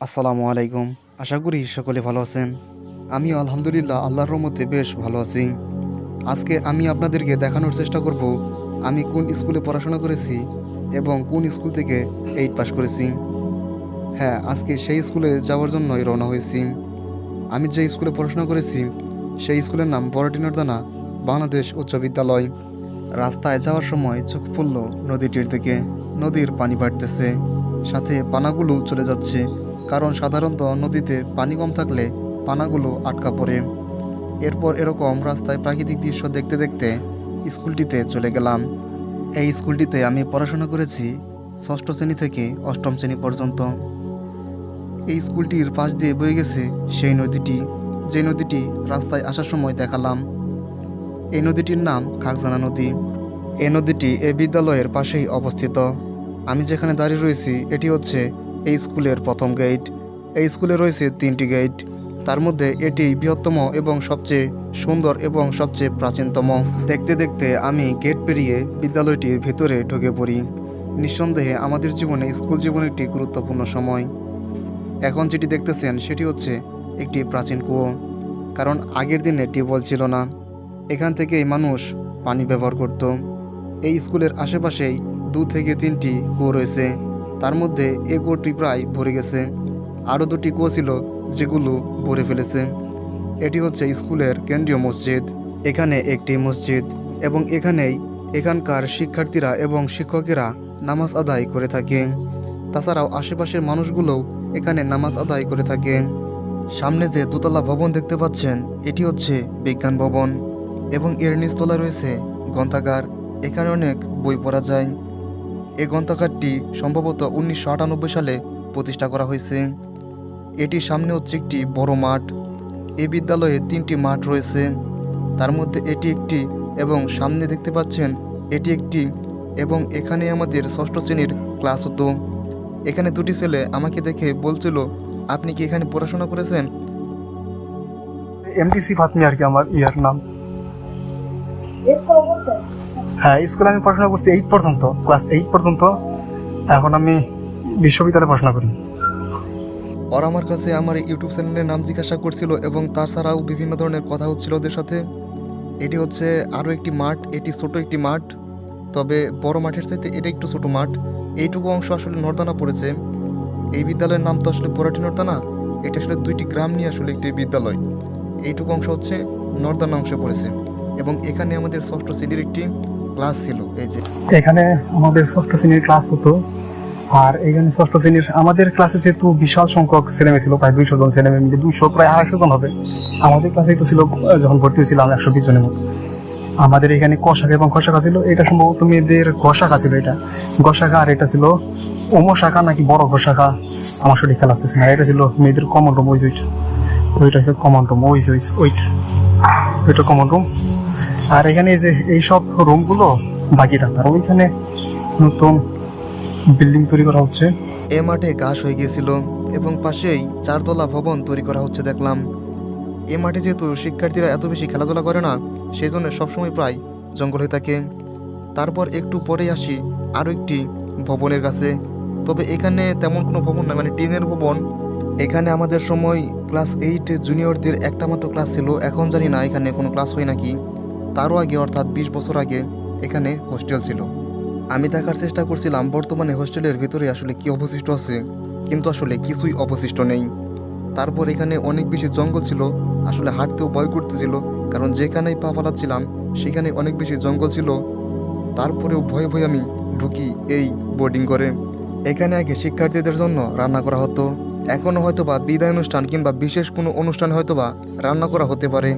আসসালামু আলাইকুম। আশা করি সকলে ভালো আছেন। আমি আলহামদুলিল্লাহ আল্লাহর রহমতে বেশ ভালো আছি। আজকে আমি আপনাদেরকে দেখানোর চেষ্টা করব আমি কোন স্কুলে পড়াশোনা করেছি এবং কোন স্কুল থেকে 8 পাস করেছি। হ্যাঁ, আজকে সেই স্কুলে যাওয়ার জন্যই রওনা হয়েছি। আমি যে স্কুলে পড়াশোনা করেছি সেই স্কুলের নাম বড়টিনরদানা বাংলাদেশ উচ্চ বিদ্যালয়। রাস্তায় যাওয়ার সময় চোখ পড়ল নদীটির দিকে। নদীর পানি বাড়তেছে, সাথে পানাগুলো চলে যাচ্ছে, কারণ সাধারণত নদীতে পানি কম থাকলে পানাগুলো আটকা পড়ে। এরপর এরকম রাস্তায় প্রাকৃতিক দৃশ্য দেখতে দেখতে স্কুলটিতে চলে গেলাম। এই স্কুলটিতে আমি পড়াশোনা করেছি 6ষ্ঠ শ্রেণী থেকে 8ম শ্রেণী পর্যন্ত। এই স্কুলটির পাশ দিয়ে বয়ে গেছে সেই নদীটি, যে নদীটি রাস্তায় আসার সময় দেখালাম। এই নদীটির নাম খাগজানা নদী। এই নদীটি এই বিদ্যালয়ের পাশেই অবস্থিত। আমি যেখানে দাঁড়িয়ে রয়েছি এটি হচ্ছে এই স্কুলের প্রথম গেট। এই স্কুলে রয়েছে 3টি গেট, তার মধ্যে এটি বৃহত্তম এবং সবচেয়ে সুন্দর এবং সবচেয়ে প্রাচীনতম। দেখতে দেখতে আমি গেট পেরিয়ে বিদ্যালয়টির ভেতরে ঢুকে পড়ি। নিঃসন্দেহে আমাদের জীবনে স্কুল জীবন একটি গুরুত্বপূর্ণ সময়। এখন যেটি দেখতেছেন সেটি হচ্ছে একটি প্রাচীন কুয়ো, কারণ আগের দিনে টিউবওয়েল ছিল না। এখান থেকেই মানুষ পানি ব্যবহার করত। এই স্কুলের আশেপাশেই 2 থেকে 3টি কুয়ো রয়েছে, তার মধ্যে এই কুয়োটি প্রায় ভরে গেছে। আরও 2টি কুয়ো ছিল যেগুলো ভরে ফেলেছে। এটি হচ্ছে স্কুলের কেন্দ্রীয় মসজিদ। এখানে একটি মসজিদ এবং এখানকার শিক্ষার্থীরা এবং শিক্ষকেরা নামাজ আদায় করে থাকে। তাছাড়াও আশেপাশের মানুষগুলোও এখানে নামাজ আদায় করে থাকে। সামনে যে দোতলা ভবন দেখতে পাচ্ছেন এটি হচ্ছে বিজ্ঞান ভবন এবং এর নিচতলায় রয়েছে গ্রন্থাগার। এখানে অনেক বই পড়া যায়। এই গ্রন্থাগারটি সম্ভবত 1998 সালে প্রতিষ্ঠা করা হয়েছে। এটির সামনে হচ্ছে একটি বড় মাঠ। এই বিদ্যালয়ে 3টি মাঠ রয়েছে, তার মধ্যে এটি একটি এবং সামনে দেখতে পাচ্ছেন এটি একটি, এবং এখানে আমাদের 6ষ্ঠ শ্রেণীর ক্লাস হতো। এখানে 2টি ছেলে আমাকে দেখে বলছিল, আপনি কি এখানে পড়াশোনা করেছেন? এমটিসি ফাতমি আর কি আমার ইয়ার নাম। হ্যাঁ, স্কুলে আমি পড়াশোনা করছি 8 পর্যন্ত, ক্লাস 8 পর্যন্ত। এখন আমি বিশ্ববিদ্যালয়ে পড়াশোনা করি। ওরা আমার কাছে আমার ইউটিউব চ্যানেলের নাম জিজ্ঞাসা করছিল এবং তাছাড়াও বিভিন্ন ধরনের কথা হচ্ছিল ওদের সাথে। এটি হচ্ছে আরও একটি মাঠ, এটি ছোট একটি মাঠ, তবে বড় মাঠের চাইতে এটা একটু ছোট মাঠ। এইটুকু অংশ আসলে নর্দানা পড়েছে। এই বিদ্যালয়ের নাম তো আসলে বড়াটি নর্দানা, এটা আসলে 2টি গ্রাম নিয়ে আসলে একটি বিদ্যালয়। এইটুকু অংশ হচ্ছে নর্দানা অংশে পড়েছে এবং এখানে আমাদের 6ষ্ঠ শ্রেণীর একটি ক্লাস ছিল। এই যে এখানে আমাদের 6ষ্ঠ শ্রেণীর ক্লাস হতো। আর এখানে 6ষ্ঠ শ্রেণীর আমাদের ক্লাসে যেহেতু বিশাল সংখ্যক ছেলেমেয়ে ছিল, প্রায় 200 জন ছেলেমেয়ে মিলে, 200 প্রায় 250 জন হবে। আমাদের ক্লাসে তো ছিল, যখন ভর্তি হয়েছিলাম 120 জনের মতো। আমাদের এখানে ক শাখা এবং খ শাখা ছিল। এটা সম্ভবত মেয়েদের গ শাখা ছিল, এটা গ শাখা। আর এটা ছিল ওম শাখা নাকি বড় ঘ শাখা, আমার সঠিক খেয়াল আসতেছে না। এটা ছিল মেয়েদের কমন রুম, ওই ওইটা ওইটা হচ্ছে কমন রুম, ওইটা কমন রুম। আর এখানে এই যে এইসব রুমগুলো বাকি থাকতো। আর ওইখানে নতুন বিল্ডিং তৈরি করা হচ্ছে। এ মাঠে ঘাস হয়ে গিয়েছিল এবং পাশেই 4তলা ভবন তৈরি করা হচ্ছে দেখলাম। এ মাঠে যেহেতু শিক্ষার্থীরা এত বেশি খেলাধুলা করে না, সেই জন্য সবসময় প্রায় জঙ্গল হয়ে থাকে। তারপর একটু পরেই আসি আরও একটি ভবনের কাছে, তবে এখানে তেমন কোনো ভবন না, মানে টিনের ভবন। এখানে আমাদের সময় ক্লাস 8 জুনিয়রদের একটা মাত্র ক্লাস ছিল। এখন জানি না এখানে কোনো ক্লাস হয় নাকি। তারও আগে অর্থাৎ 20 বছর আগে এখানে হোস্টেল ছিল। আমি দেখার চেষ্টা করছিলাম বর্তমানে হোস্টেলের ভিতরে আসলে কি অবশিষ্ট আছে, কিন্তু আসলে কিছুই অবশিষ্ট নেই। তারপর এখানে অনেক বেশি জঙ্গল ছিল, আসলে হাঁটতেও ভয় করতেছিল, কারণ যেখানেই পা ফেলাচ্ছিলাম সেখানে অনেক বেশি জঙ্গল ছিল। তারপরেও ভয়ে ভয়ে আমি ঢুকি এই বোর্ডিং করে। এখানে আগে শিক্ষার্থীদের জন্য রান্না করা হতো। এখনও হয়তোবা বিদায় অনুষ্ঠান কিংবা বিশেষ কোনো অনুষ্ঠান হয়তোবা রান্না করা হতে পারে,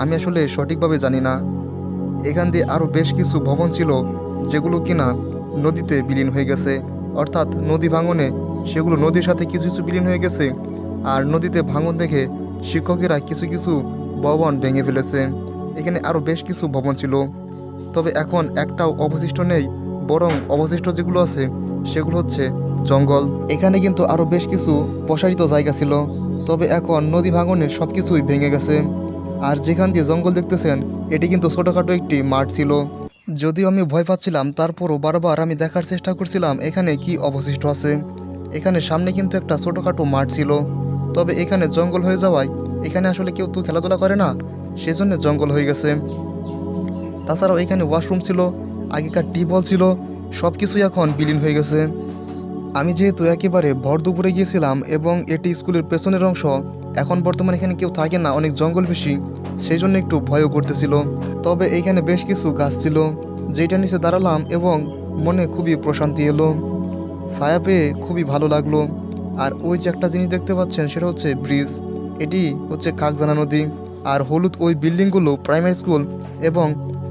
আমি আসলে সঠিকভাবে জানি না। এখান দিয়ে আরও বেশ কিছু ভবন ছিল যেগুলো কিনা নদীতে বিলীন হয়ে গেছে, অর্থাৎ নদী ভাঙনে সেগুলো নদীর সাথে কিছু কিছু বিলীন হয়ে গেছে। আর নদীতে ভাঙন দেখে শিক্ষকেরা কিছু কিছু ভবন ভেঙে ফেলেছে। এখানে আরও বেশ কিছু ভবন ছিল, তবে এখন একটাও অবশিষ্ট নেই, বরং অবশিষ্ট যেগুলো আছে সেগুলো হচ্ছে জঙ্গল। এখানে কিন্তু আরও বেশ কিছু প্রসারিত জায়গা ছিল, তবে এখন নদী ভাঙনে সব কিছুই ভেঙে গেছে। আর যেখান দিয়ে জঙ্গল দেখতেছেন এটি কিন্তু ছোটোখাটো একটি মাঠ ছিল। যদিও আমি ভয় পাচ্ছিলাম, তারপরও বারবার আমি দেখার চেষ্টা করছিলাম এখানে কি অবশিষ্ট আছে। এখানে সামনে কিন্তু একটা ছোটোখাটো মাঠ ছিল, তবে এখানে জঙ্গল হয়ে যাওয়ায় এখানে আসলে কেউ তো খেলাধুলা করে না, সেজন্য জঙ্গল হয়ে গেছে। তাছাড়াও এখানে ওয়াশরুম ছিল, আগেকার টিউবওয়েল ছিল, সব কিছুই এখন বিলীন হয়ে গেছে। আমি যেহেতু একেবারে ভর দুপুরে গিয়েছিলাম এবং এটি স্কুলের পেছনের অংশ, এখন বর্তমানে এখানে কেউ থাকে না, অনেক জঙ্গল বেশি, সেই জন্য একটু ভয়ও করতেছিল। তবে এইখানে বেশ কিছু গাছ ছিল, যেটা নিচে দাঁড়ালাম এবং মনে খুবই প্রশান্তি এলো, ছায়া পেয়ে খুবই ভালো লাগলো। আর ওই যে একটা জিনিস দেখতে পাচ্ছেন সেটা হচ্ছে ব্রিজ, এটি হচ্ছে খাগজানা নদী। আর হলুদ ওই বিল্ডিংগুলো প্রাইমারি স্কুল, এবং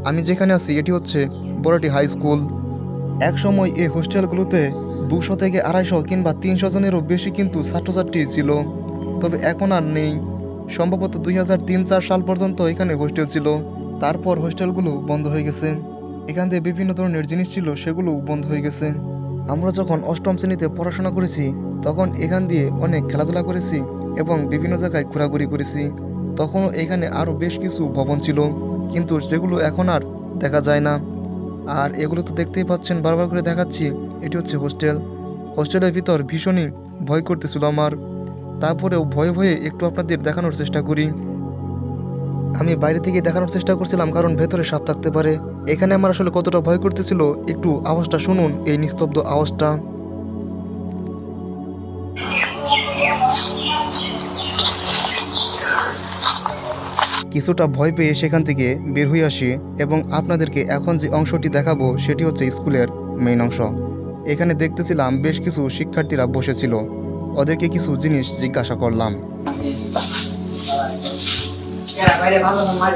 আমি যেখানে আছি এটি হচ্ছে বড়টি হাই স্কুল। একসময় এই হোস্টেলগুলোতে 200 থেকে 250 কিংবা 300 জনেরও বেশি কিন্তু ছাত্রছাত্রী ছিল, তবে এখন আর নেই। সম্ভবত 2003-4 সাল পর্যন্ত এখানে হোস্টেল ছিল, তারপর হোস্টেলগুলো বন্ধ হয়ে গেছে। এখান থেকে বিভিন্ন ধরনের জিনিস ছিল, সেগুলো বন্ধ হয়ে গেছে। আমরা যখন 8ম শ্রেণীতে পড়াশোনা করেছি তখন এখান দিয়ে অনেক খেলাধুলা করেছি এবং বিভিন্ন জায়গায় ঘোরাঘুরি করেছি। তখনও এখানে আরও বেশ কিছু ভবন ছিল, কিন্তু যেগুলো এখন আর দেখা যায় না। আর এগুলো তো দেখতেই পাচ্ছেন, বারবার করে দেখাচ্ছি, এটি হচ্ছে হোস্টেল। হোস্টেলের ভিতর ভীষণই ভয় করতেছিল আমার, তারপরেও ভয়ে ভয়ে একটু আপনাদের দেখানোর চেষ্টা করি। আমি বাইরে থেকে দেখানোর চেষ্টা করছিলাম কারণ ভেতরে সাপ থাকতে পারে। এখানে আমার আসলে কতটা ভয় করতেছিল একটু আওয়াজটা শুনুন, এই নিস্তব্ধ আওয়াজটা। কিছুটা ভয় পেয়ে সেখান থেকে বের হয়ে আসি এবং আপনাদেরকে এখন যে অংশটি দেখাবো সেটি হচ্ছে স্কুলের মেইন অংশ। এখানে দেখতেছিলাম বেশ কিছু শিক্ষার্থীরা বসেছিল, ওদেরকে কিছু জিনিস জিজ্ঞাসা করলাম।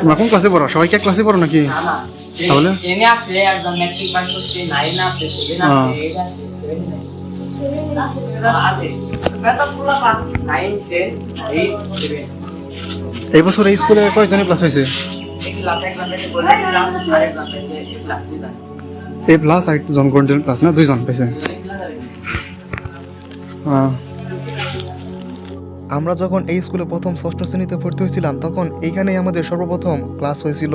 তোমরা কোন ক্লাসে পড়ো? সবাই কি এক ক্লাসে পড়ো নাকি? তাহলে এই বছর এই স্কুলে কয়জনের ক্লাস হয়েছে? এ প্লাস আর জন গোল্ডেন প্লাস না, 2 জন পেয়েছে। আমরা যখন এই স্কুলে প্রথম 6ষ্ঠ শ্রেণীতে ভর্তি হয়েছিলাম তখন এইখানেই আমাদের সর্বপ্রথম ক্লাস হয়েছিল।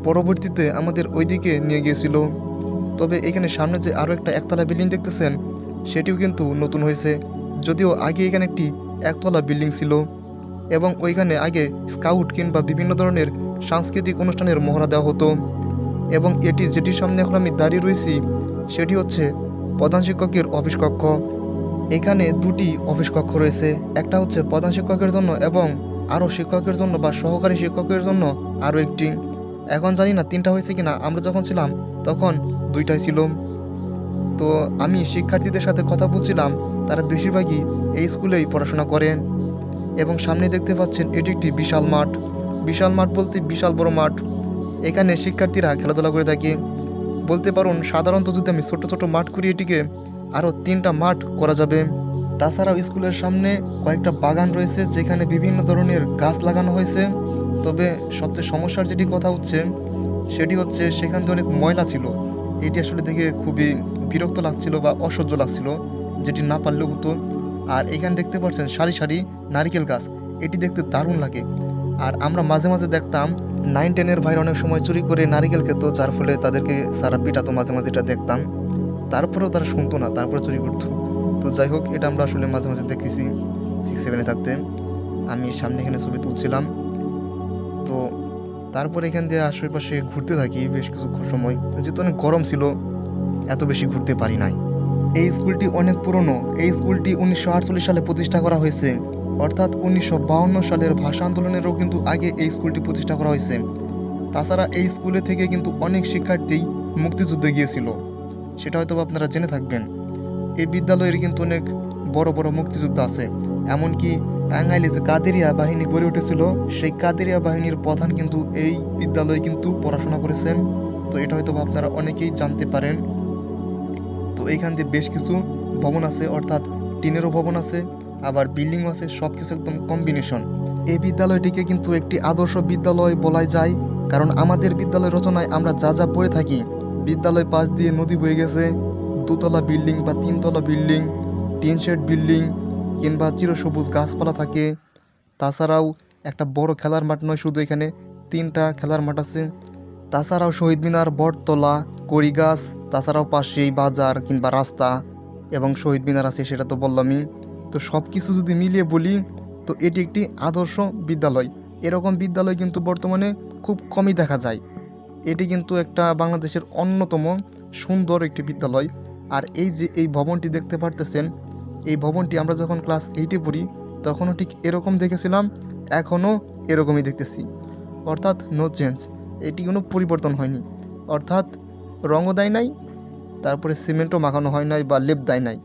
পরবর্তীতে আমাদের ওইদিকে নিয়ে গিয়েছিল। তবে এখানে সামনে যে আরও একটা একতলা বিল্ডিং দেখতেছেন সেটিও কিন্তু নতুন হয়েছে, যদিও আগে এখানে একটি একতলা বিল্ডিং ছিল এবং ওইখানে আগে স্কাউট কিংবা বিভিন্ন ধরনের সাংস্কৃতিক অনুষ্ঠানের মহড়া দেওয়া হতো। এবং এটি যেটির সামনে এখন আমি দাঁড়িয়ে রয়েছি সেটি হচ্ছে প্রধান শিক্ষকের অফিস কক্ষ। এখানে 2টি অফিস কক্ষ রয়েছে, একটা হচ্ছে প্রধান শিক্ষকের জন্য এবং আরও শিক্ষকের জন্য বা সহকারী শিক্ষকের জন্য আরও একটি। এখন জানি না 3টা হয়েছে কিনা, আমরা যখন ছিলাম তখন 2টাই ছিল। তো আমি শিক্ষার্থীদের সাথে কথা বলছিলাম, তারা বেশিরভাগই এই স্কুলেই পড়াশোনা করেন। এবং সামনে দেখতে পাচ্ছেন এটি একটি বিশাল মাঠ। বিশাল মাঠ বলতে বিশাল বড় মাঠ, এখানে শিক্ষার্থীরা খেলাধুলা করে থাকে। বলতে পারুন সাধারণত যদি আমি ছোট ছোট মাঠ করি এটিকে আরও 3টা মাঠ করা যাবে। তাছাড়াও স্কুলের সামনে কয়েকটা বাগান রয়েছে যেখানে বিভিন্ন ধরনের গাছ লাগানো হয়েছে। তবে সবচেয়ে সমস্যার যেটি কথা হচ্ছে সেটি হচ্ছে সেখান থেকে অনেক ময়লা ছিল, এটি আসলে দেখে খুবই বিরক্ত লাগছিল বা অসহ্য লাগছিল, যেটি না পারলেও হতো। আর এখানে দেখতে পাচ্ছেন সারি সারি নারকেল গাছ, এটি দেখতে দারুণ লাগে। আর আমরা মাঝে মাঝে দেখতাম 9-10-এর ভাইরা অনেক সময় চুরি করে নারকেল খেত, যার ফলে তাদেরকে সারা পিটাতো, মাঝে মাঝে এটা দেখতাম। তারপরেও তারা শুনতো না, তারপরে চুরি করতো। তো যাই হোক, এটা আমরা আসলে মাঝে মাঝে দেখেছি 6-7-এ থাকতে। আমি সামনে এখানে ছবি তুলছিলাম। তো তারপরে এখান দিয়ে আশেপাশে ঘুরতে থাকি বেশ কিছু সময়, যেহেতু অনেক গরম ছিল এত বেশি ঘুরতে পারি নাই। এই স্কুলটি অনেক পুরনো, এই স্কুলটি 1948 সালে প্রতিষ্ঠা করা হয়েছে, অর্থাৎ 1952 সালের ভাষা আন্দোলনেরও কিন্তু আগে এই স্কুলটি প্রতিষ্ঠা করা হয়েছে। তাছাড়া এই স্কুলে থেকে কিন্তু অনেক শিক্ষার্থী মুক্তিযুদ্ধে গিয়েছিল, সেটা হয়তো আপনারা জেনে থাকবেন। এই বিদ্যালয়ের কিন্তু অনেক বড় বড় মুক্তিযুদ্ধ আছে, এমনকি টাঙ্গাইলে যে কাদেরিয়া বাহিনী গড়ে উঠেছিল সেই কাদেরিয়া বাহিনীর প্রধান কিন্তু এই বিদ্যালয়ে কিন্তু পড়াশোনা করেছেন। তো এটা হয়তো আপনারা অনেকেই জানতে পারেন। তো এইখান দিয়ে বেশ কিছু ভবন আছে, অর্থাৎ টিনেরও ভবন আছে, আবার বিল্ডিংও আছে, সব কিছু একদম কম্বিনেশন। এই বিদ্যালয়টিকে কিন্তু একটি আদর্শ বিদ্যালয় বলাই যায়, কারণ আমাদের বিদ্যালয় রচনায় আমরা যা যা পড়ে থাকি, বিদ্যালয় পাশ দিয়ে নদী বয়ে গেছে, 2তলা বিল্ডিং বা 3তলা বিল্ডিং, টিন শেড বিল্ডিং কিংবা চিরসবুজ গাছপালা থাকে। তাছাড়াও একটা বড় খেলার মাঠ নয় শুধু, এখানে 3টা খেলার মাঠ আছে। তাছাড়াও শহীদ মিনার, বটতলা, কড়ি গাছ, তাছাড়াও পাশেই বাজার কিংবা রাস্তা, এবং শহীদ মিনার আছে, সেটা তো বললামই। তো সব কিছু যদি মিলিয়ে বলি, তো এটি একটি আদর্শ বিদ্যালয়। এরকম বিদ্যালয় কিন্তু বর্তমানে খুব কমই দেখা যায়। এটি কিন্তু একটা বাংলাদেশের অন্যতম সুন্দর একটি বিদ্যালয়। আর এই যে এই ভবনটি দেখতে পারতেছেন, এই ভবনটি আমরা যখন ক্লাস 8-এ পড়ি তখনও ঠিক এরকম দেখেছিলাম, এখনও এরকমই দেখতেছি। অর্থাৎ নো চেঞ্জ, এটি কোনো পরিবর্তন হয়নি। অর্থাৎ রঙও দেয় নাই, তারপরে সিমেন্টও মাখানো হয় নাই বা লেপ দেয় নাই।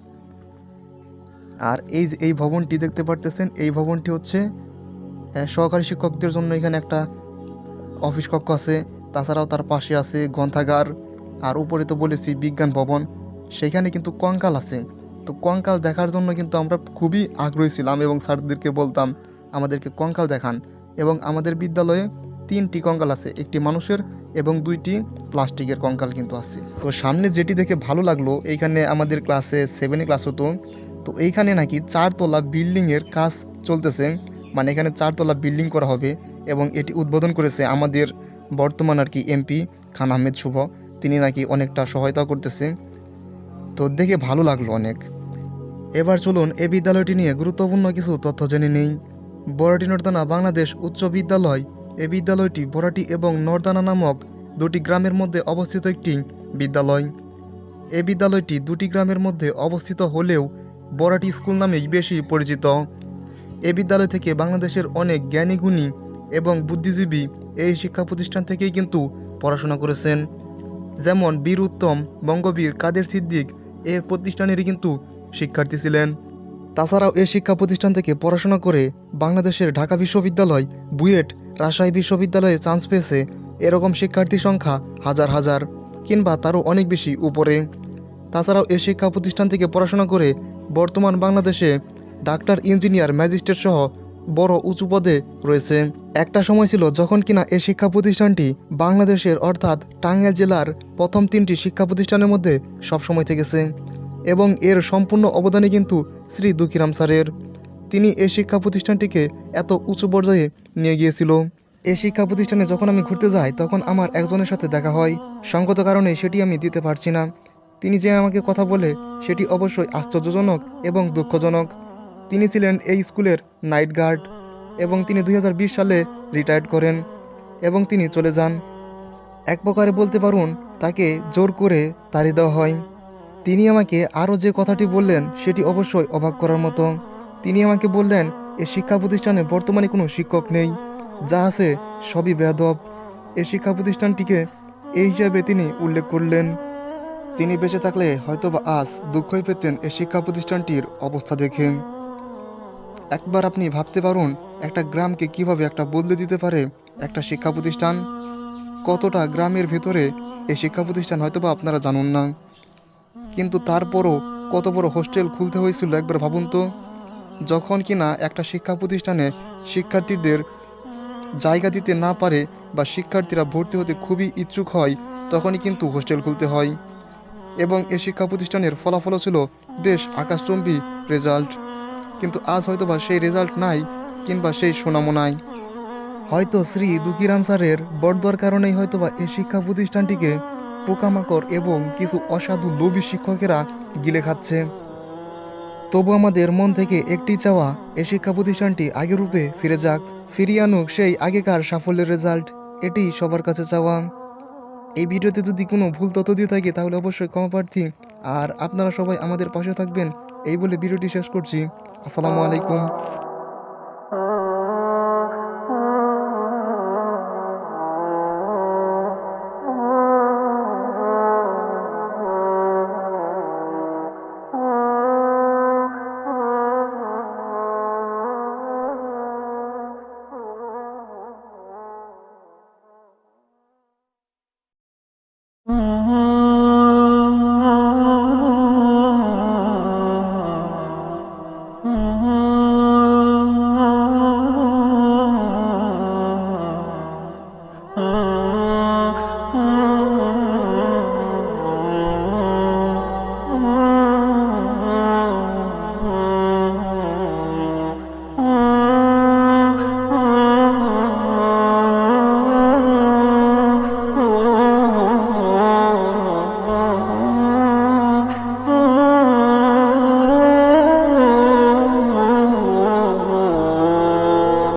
আর এই যে এই ভবনটি দেখতে পারতেছেন, এই ভবনটি হচ্ছে সহকারী শিক্ষকদের জন্য এখানে একটা অফিস কক্ষ আছে। তাছাড়াও তার পাশে আছে গ্রন্থাগার। আর উপরে তো বলেছি বিজ্ঞান ভবন, সেখানে কিন্তু কঙ্কাল আছে। তো কঙ্কাল দেখার জন্য কিন্তু আমরা খুবই আগ্রহী ছিলাম এবং স্যারদেরকে বলতাম আমাদেরকে কঙ্কাল দেখান। এবং আমাদের বিদ্যালয়ে 3টি কঙ্কাল আছে, একটি মানুষের এবং 2টি প্লাস্টিকের কঙ্কাল কিন্তু আছে। তো সামনে যেটি দেখে ভালো লাগলো, এইখানে আমাদের ক্লাসে 7-এ ক্লাস হতো। তো এইখানে নাকি 4তলা বিল্ডিংয়ের কাজ চলতেছে, মানে এখানে 4তলা বিল্ডিং করা হবে এবং এটি উদ্বোধন করেছে আমাদের বর্তমান আর কি এমপি খান আহমেদ শুভ। তিনি নাকি অনেকটা সহায়তা করতেছে, তো দেখে ভালো লাগলো অনেক। এবার চলুন এই বিদ্যালয়টি নিয়ে গুরুত্বপূর্ণ কিছু তথ্য জেনে নেই। বরাটি নর্দানা বাংলাদেশ উচ্চ বিদ্যালয়, এই বিদ্যালয়টি বরাটি এবং নর্দানা নামক 2টি গ্রামের মধ্যে অবস্থিত একটি বিদ্যালয়। এই বিদ্যালয়টি 2টি গ্রামের মধ্যে অবস্থিত হলেও বরাটি স্কুল নামেই বেশি পরিচিত। এই বিদ্যালয় থেকে বাংলাদেশের অনেক জ্ঞানী গুণী এবং বুদ্ধিজীবী এই শিক্ষা প্রতিষ্ঠান থেকেই কিন্তু পড়াশোনা করেছেন। যেমন বীর উত্তম, বঙ্গবীর কাদের সিদ্দিক এই প্রতিষ্ঠানেরই কিন্তু শিক্ষার্থী ছিলেন। তাছাড়াও এই শিক্ষা প্রতিষ্ঠান থেকে পড়াশোনা করে বাংলাদেশের ঢাকা বিশ্ববিদ্যালয়, বুয়েট, রাজশাহী বিশ্ববিদ্যালয়ে চান্স পেয়েছে এরকম শিক্ষার্থীর সংখ্যা হাজার হাজার কিংবা তারও অনেক বেশি উপরে। তাছাড়াও এই শিক্ষা প্রতিষ্ঠান থেকে পড়াশোনা করে বর্তমান বাংলাদেশে ডাক্তার, ইঞ্জিনিয়ার, ম্যাজিস্ট্রেট সহ বড় উঁচু পদে রয়েছে। একটা সময় ছিল যখন কিনা এই শিক্ষা প্রতিষ্ঠানটি বাংলাদেশের অর্থাৎ টাঙ্গাইল জেলার প্রথম 3টি শিক্ষা প্রতিষ্ঠানের মধ্যে সবসময় থেকেছে এবং এর সম্পূর্ণ অবদানই কিন্তু শ্রী দুঃখীরাম স্যারের। তিনি এই শিক্ষা প্রতিষ্ঠানটিকে এত উঁচু পর্যায়ে নিয়ে গিয়েছিল। এই শিক্ষা প্রতিষ্ঠানে যখন আমি ঘুরতে যাই তখন আমার একজনের সাথে দেখা হয়, সঙ্গত কারণে সেটি আমি দিতে পারছি না। তিনি যে আমাকে কথা বলে সেটি অবশ্যই আশ্চর্যজনক এবং দুঃখজনক। তিনি ছিলেন এই স্কুলের নাইট গার্ড এবং তিনি 2020 সালে রিটায়ার্ড করেন এবং তিনি চলে যান। এক প্রকারে বলতে পারুন তাকে জোর করে তাড়িয়ে দেওয়া হয়। তিনি আমাকে আরও যে কথাটি বললেন সেটি অবশ্যই অবাক করার মতো। তিনি আমাকে বললেন এই শিক্ষা প্রতিষ্ঠানে বর্তমানে কোনো শিক্ষক নেই, যা আছে সবই বেয়াদব। এই শিক্ষা প্রতিষ্ঠানটিকে এই হিসাবে তিনি উল্লেখ করলেন। তিনি বেঁচে থাকলে হয়তোবা আজ দুঃখই পেতেন এই শিক্ষা প্রতিষ্ঠানটির অবস্থা দেখে। একবার আপনি ভাবতে পারুন একটা গ্রামকে কিভাবে একটা বদলে দিতে পারে একটা শিক্ষা প্রতিষ্ঠান। কতটা গ্রামের ভেতরে এই শিক্ষা প্রতিষ্ঠান হয়তোবা আপনারা জানুন না, কিন্তু তারপরও কত বড় হোস্টেল খুলতে হয়েছিল একবার ভাবুন তো। যখন কিনা একটা শিক্ষা প্রতিষ্ঠানে শিক্ষার্থীদের জায়গা দিতে না পারে বা শিক্ষার্থীরা ভর্তি হতে খুবই ইচ্ছুক হয়, তখনই কিন্তু হোস্টেল খুলতে হয়। এবং এই শিক্ষা প্রতিষ্ঠানের ফলাফলও ছিল বেশ আকাশচুম্বী রেজাল্ট, কিন্তু আজ হয়তোবা সেই রেজাল্ট নাই কিংবা সেই সুনামও নাই। হয়তো শ্রী দুঃখীরাম স্যারের বড়দোয়ার কারণেই হয়তোবা এই শিক্ষা প্রতিষ্ঠানটিকে পোকামাকড় এবং কিছু অসাধু লোভী শিক্ষকেরা গিলে খাচ্ছে। তবু আমাদের মন থেকে একটি চাওয়া, এই শিক্ষা প্রতিষ্ঠানটি আগের রূপে ফিরে যাক, ফিরিয়ে আনুক সেই আগেকার সাফল্যের রেজাল্ট। এটি সবার কাছে চাওয়া। এই ভিডিওতে যদি কোনো ভুল তথ্য দিয়ে থাকে তাহলে অবশ্যই ক্ষমা প্রার্থী। আর আপনারা সবাই আমাদের পাশে থাকবেন এই বলে ভিডিওটি শেষ করছি। আসসালামু আলাইকুম।